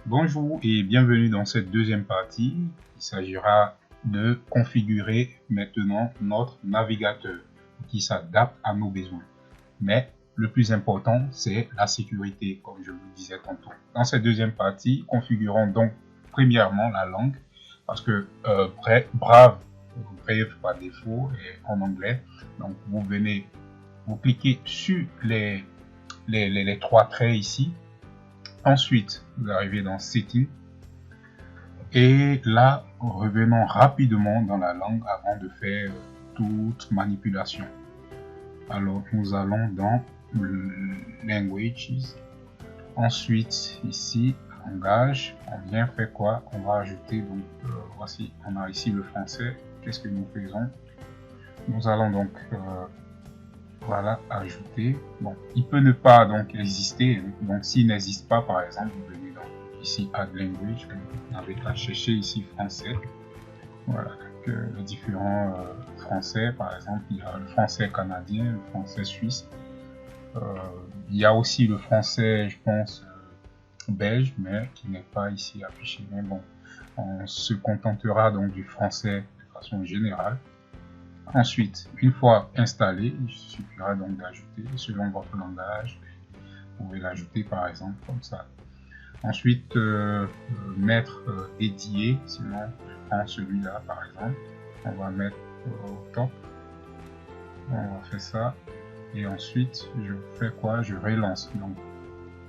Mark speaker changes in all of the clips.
Speaker 1: Bonjour et bienvenue dans cette deuxième partie. Il s'agira de configurer maintenant notre navigateur qui s'adapte à nos besoins. Mais le plus important, c'est la sécurité, comme je vous disais tantôt. Dans cette deuxième partie, configurons donc premièrement la langue, parce que Brave par défaut est en anglais. Donc vous venez, vous cliquez sur les trois traits ici. Ensuite, vous arrivez dans Settings. Et là, revenons rapidement dans la langue avant de faire toute manipulation. Alors, nous allons dans Languages. Ensuite, ici, langage. On vient faire quoi? On va ajouter, donc, voici, on a ici le français. Qu'est-ce que nous faisons? Nous allons donc, voilà, ajouter. Bon, il peut ne pas donc exister. Donc, s'il n'existe pas, par exemple, vous venez dans ici Add Language, avec la chercher ici français. Voilà, donc, les différents français, par exemple, il y a le français canadien, le français suisse. Il y a aussi le français, je pense, belge, mais qui n'est pas ici affiché. Mais bon, on se contentera donc du français de façon générale. Ensuite, une fois installé, il suffira donc d'ajouter selon votre langage. Vous pouvez l'ajouter par exemple comme ça. Ensuite, mettre dédié, sinon je prends celui-là par exemple. On va mettre au top. On va faire ça. Et ensuite, je fais quoi? Je relance. Donc,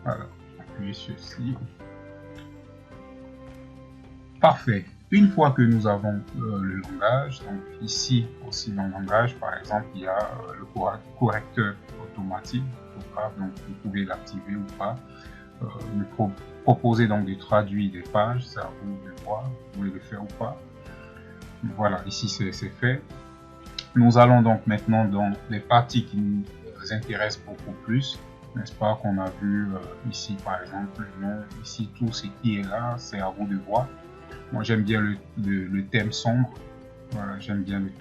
Speaker 1: voilà. Appuyez sur ceci. Parfait. Une fois que nous avons le langage, donc ici aussi dans le langage, par exemple, il y a le correcteur automatique. Donc, vous pouvez l'activer ou pas. Me proposer donc de traduire des pages, c'est à vous de voir, vous voulez le faire ou pas. Voilà, ici c'est fait. Nous allons donc maintenant dans les parties qui nous intéressent beaucoup plus, n'est-ce pas, qu'on a vu ici par exemple, ici tout ce qui est là, c'est à vous de voir. Moi j'aime bien le thème sombre, voilà, j'aime bien le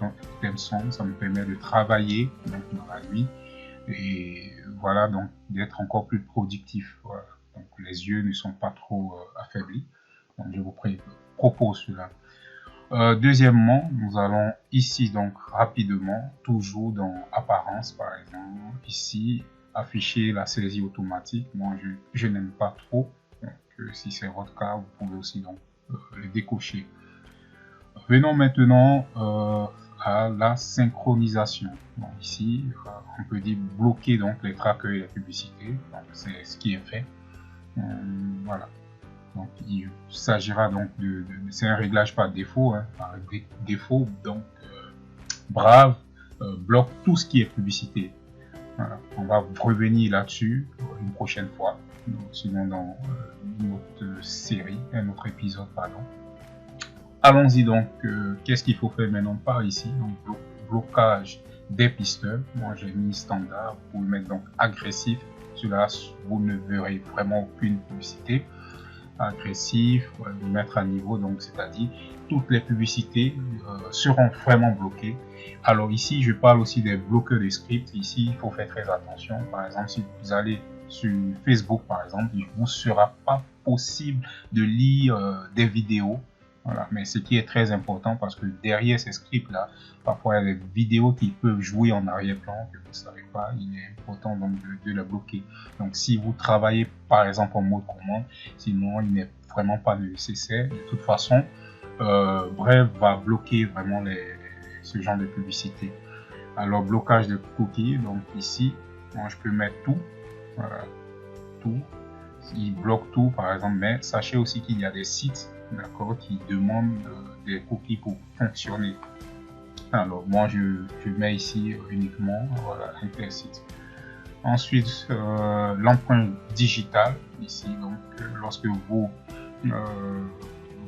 Speaker 1: thème sombre, ça me permet de travailler donc, dans la nuit et voilà, donc d'être encore plus productif. Voilà. Donc les yeux ne sont pas trop affaiblis, donc je vous propose cela. Deuxièmement, nous allons ici donc rapidement, toujours dans apparence par exemple, ici afficher la saisie automatique. Moi je n'aime pas trop, donc si c'est votre cas, vous pouvez aussi donc le décocher. Venons maintenant à la synchronisation. Donc ici, on peut dire bloquer donc les trackers et les publicités. C'est ce qui est fait. Voilà. Donc il s'agira donc c'est un réglage par défaut. Hein, par défaut, donc Brave bloque tout ce qui est publicité. Voilà. On va revenir là-dessus une prochaine fois. Sinon dans une autre série, un autre épisode, pardon. Allons-y donc, qu'est-ce qu'il faut faire maintenant par ici? Donc blocage des pisteurs, moi j'ai mis standard, vous pouvez mettre donc agressif, cela vous ne verrez vraiment aucune publicité. Agressif, vous mettre à niveau, donc c'est-à-dire toutes les publicités seront vraiment bloquées. Alors ici je parle aussi des bloqueurs de script, ici il faut faire très attention, par exemple si vous allez sur Facebook par exemple, il ne vous sera pas possible de lire des vidéos. Voilà, mais ce qui est très important parce que derrière ces scripts-là, parfois il y a des vidéos qui peuvent jouer en arrière-plan que vous ne savez pas. Il est important donc de les bloquer. Donc si vous travaillez par exemple en mode commande, sinon il n'est vraiment pas nécessaire. De toute façon, Brave va bloquer vraiment ce genre de publicité. Alors blocage de cookies, donc ici, moi je peux mettre tout, voilà, tout. Il bloque tout par exemple, mais sachez aussi qu'il y a des sites, d'accord, qui demandent des cookies pour fonctionner. Alors moi je mets ici uniquement, voilà, Intersite. Ensuite l'empreinte digitale ici, donc lorsque vous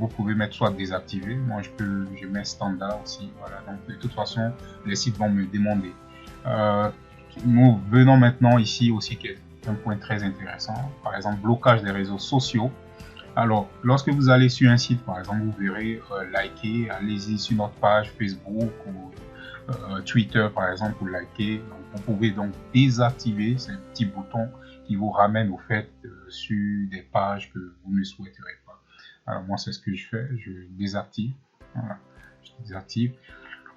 Speaker 1: pouvez mettre soit désactiver, moi je mets standard aussi, voilà. Donc de toute façon les sites vont me demander. Nous venons maintenant ici aussi qui est un point très intéressant, par exemple blocage des réseaux sociaux. Alors, lorsque vous allez sur un site, par exemple, vous verrez liker, allez-y sur notre page Facebook ou Twitter par exemple pour liker. Donc, vous pouvez donc désactiver ces petits boutons qui vous ramènent au fait sur des pages que vous ne souhaiterez pas. Alors moi c'est ce que je fais, je désactive. Voilà, je désactive.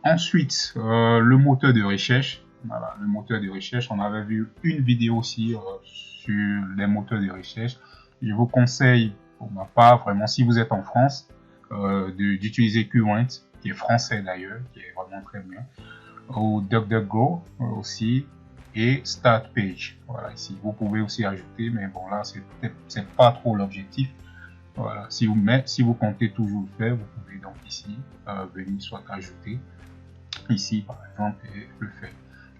Speaker 1: Ensuite, le moteur de recherche. Voilà, le moteur de recherche. On avait vu une vidéo aussi sur les moteurs de recherche. Je vous conseille, pour ma part, vraiment, si vous êtes en France, d'utiliser Qwant, qui est français d'ailleurs, qui est vraiment très bien, ou DuckDuckGo aussi, et Startpage. Voilà, ici, vous pouvez aussi ajouter, mais bon, là, c'est pas trop l'objectif. Voilà, si vous comptez toujours le faire, vous pouvez donc ici venir soit ajouter, ici par exemple, et le faire.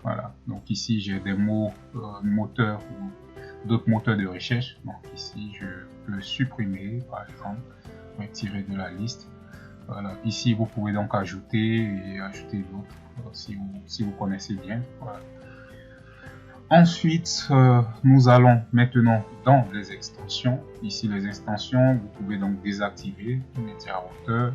Speaker 1: Voilà, donc ici j'ai des mots moteurs ou d'autres moteurs de recherche. Donc ici je peux supprimer par exemple, retirer de la liste. Voilà, ici vous pouvez donc ajouter et ajouter d'autres si vous connaissez bien. Voilà. Ensuite, nous allons maintenant dans les extensions. Ici les extensions, vous pouvez donc désactiver, mettre à hauteur.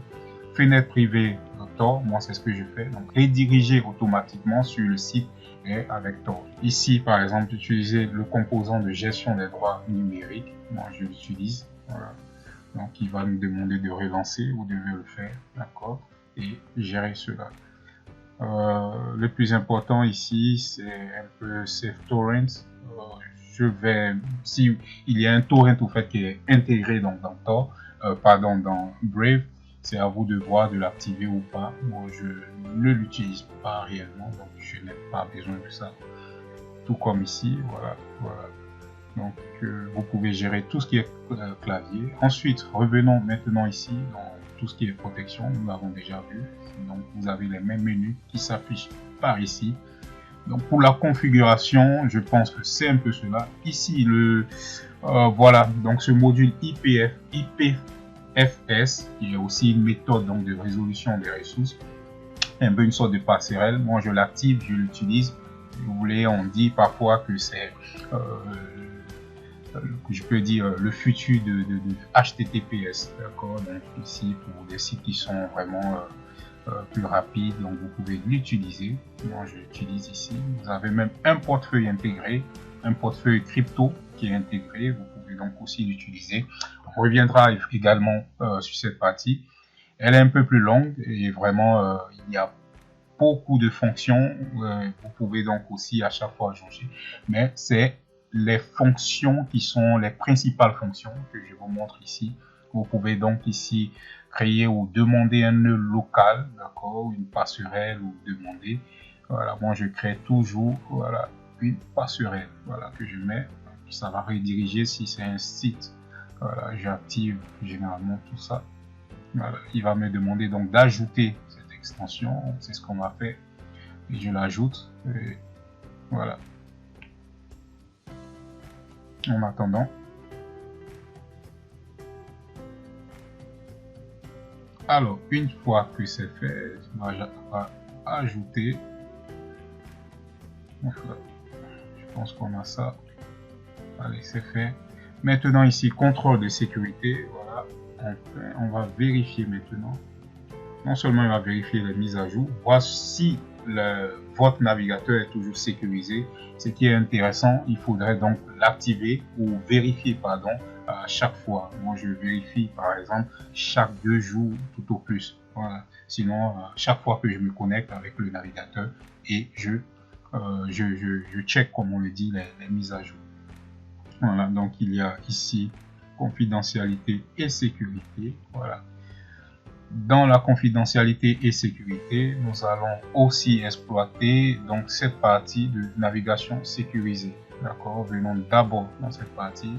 Speaker 1: Fenêtre privée Tor, moi c'est ce que je fais, donc rediriger automatiquement sur le site et avec Tor. Ici par exemple, utiliser le composant de gestion des droits numériques, moi je l'utilise, voilà. Donc il va nous demander de relancer, vous devez le faire, d'accord, et gérer cela. Le plus important ici c'est un peu Safe Torrent. Je vais, si il y a un torrent au fait qui est intégré donc dans Tor, dans Brave, c'est à vous de voir de l'activer ou pas. Moi, je ne l'utilise pas réellement, donc je n'ai pas besoin de ça. Tout comme ici, voilà. Donc, vous pouvez gérer tout ce qui est clavier. Ensuite, revenons maintenant ici dans tout ce qui est protection. Nous l'avons déjà vu. Donc, vous avez les mêmes menus qui s'affichent par ici. Donc, pour la configuration, je pense que c'est un peu cela. Ici, voilà. Donc, ce module IPFS, qui est aussi une méthode donc, de résolution des ressources, un peu une sorte de passerelle. Moi, je l'active, je l'utilise. Si vous voulez, on dit parfois que c'est, je peux dire, le futur de HTTPS. D'accord. Donc, ici, pour des sites qui sont vraiment plus rapides, donc vous pouvez l'utiliser. Moi, je l'utilise ici. Vous avez même un portefeuille intégré, un portefeuille crypto qui est intégré. Vous pouvez donc aussi l'utiliser. On reviendra également sur cette partie. Elle est un peu plus longue et vraiment il y a beaucoup de fonctions. Vous pouvez donc aussi à chaque fois changer, mais c'est les fonctions qui sont les principales fonctions que je vous montre ici. Vous pouvez donc ici créer ou demander un nœud local, d'accord, une passerelle ou demander. Voilà, moi je crée toujours voilà une passerelle, voilà que je mets. Ça va rediriger si c'est un site. Voilà, j'active généralement tout ça. Voilà, il va me demander donc d'ajouter cette extension. C'est ce qu'on va faire. Et je l'ajoute. Voilà. En attendant. Alors, une fois que c'est fait, on va ajouter. Voilà. Je pense qu'on a ça. Allez, c'est fait. Maintenant ici, contrôle de sécurité. Voilà. On va vérifier maintenant. Non seulement il va vérifier les mises à jour, voir si votre navigateur est toujours sécurisé. Ce qui est intéressant, il faudrait donc l'activer ou vérifier, pardon, à chaque fois. Moi, je vérifie par exemple chaque 2 jours tout au plus. Voilà. Sinon, chaque fois que je me connecte avec le navigateur et je check, comme on le dit, les mises à jour. Voilà, donc il y a ici confidentialité et sécurité. Voilà. Dans la confidentialité et sécurité, nous allons aussi exploiter donc cette partie de navigation sécurisée. D'accord, venons d'abord dans cette partie.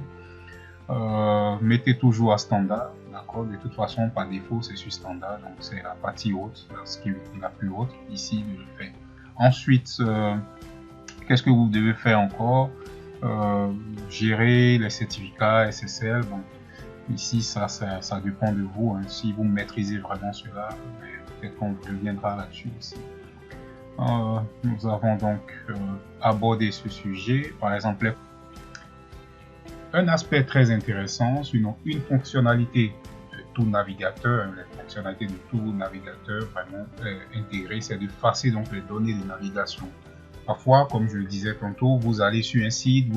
Speaker 1: Mettez toujours à standard. D'accord, de toute façon par défaut c'est sur standard, donc c'est la partie haute, la sécurité la plus haute ici de le faire. Ensuite, qu'est-ce que vous devez faire encore? Gérer les certificats SSL. Bon, ici ça dépend de vous, hein. Si vous maîtrisez vraiment cela, peut-être qu'on reviendra là-dessus aussi. Nous avons donc abordé ce sujet, par exemple un aspect très intéressant, sinon une fonctionnalité tout navigateur, les fonctionnalités de tout navigateur vraiment intégrées, c'est de effacer donc les données de navigation. Parfois, comme je le disais tantôt, vous allez sur un site,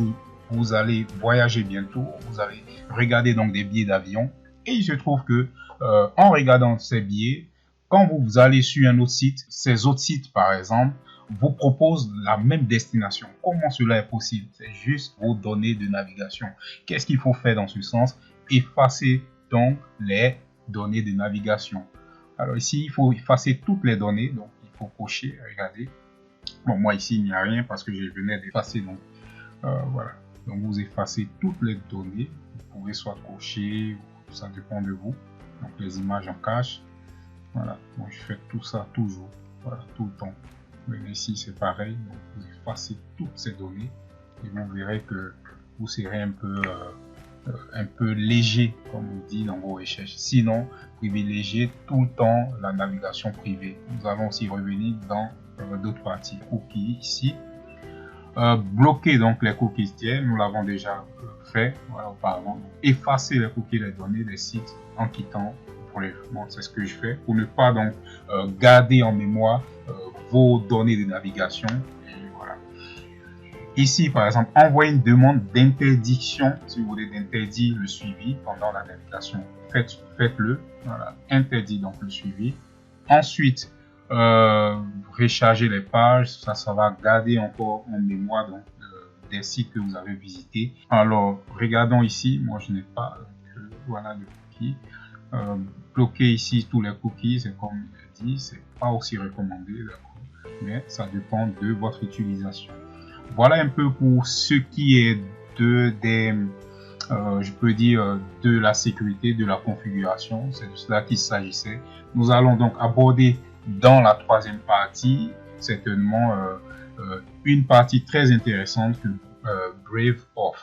Speaker 1: vous allez voyager bientôt, vous allez regarder donc des billets d'avion, et il se trouve que en regardant ces billets, quand vous allez sur un autre site, ces autres sites par exemple vous proposent la même destination. Comment cela est possible? C'est juste vos données de navigation. Qu'est-ce qu'il faut faire dans ce sens? Effacer donc les données de navigation. Alors ici, il faut effacer toutes les données, donc il faut cocher, regardez. Bon, moi ici, il n'y a rien parce que je venais d'effacer, donc voilà. Donc vous effacez toutes les données, vous pouvez soit cocher, ça dépend de vous. Donc les images en cache, voilà. Moi je fais tout ça toujours, voilà, tout le temps. Mais ici c'est pareil, donc vous effacez toutes ces données et vous verrez que vous serez un peu léger, comme on dit dans vos recherches. Sinon, privilégiez tout le temps la navigation privée. Nous allons aussi revenir dans d'autres parties. Cookies ici. Bloquer donc les cookies tiers, nous l'avons déjà fait voilà, auparavant. Effacer les cookies, les données des sites en quittant brièvement, c'est ce que je fais pour ne pas donc garder en mémoire vos données de navigation. Et voilà. Ici, par exemple, envoyer une demande d'interdiction, si vous voulez d'interdire le suivi pendant la navigation, faites-le. Voilà, interdit donc le suivi. Ensuite, recharger les pages, ça va garder encore en mémoire donc des sites que vous avez visités. Alors regardons ici, moi je n'ai pas voilà le cookie. Bloquer ici tous les cookies, c'est comme il dit, c'est pas aussi recommandé, mais ça dépend de votre utilisation. Voilà un peu pour ce qui est je peux dire de la sécurité, de la configuration. C'est de cela qu'il s'agissait. Nous allons donc aborder dans la troisième partie, certainement une partie très intéressante que Brave offre.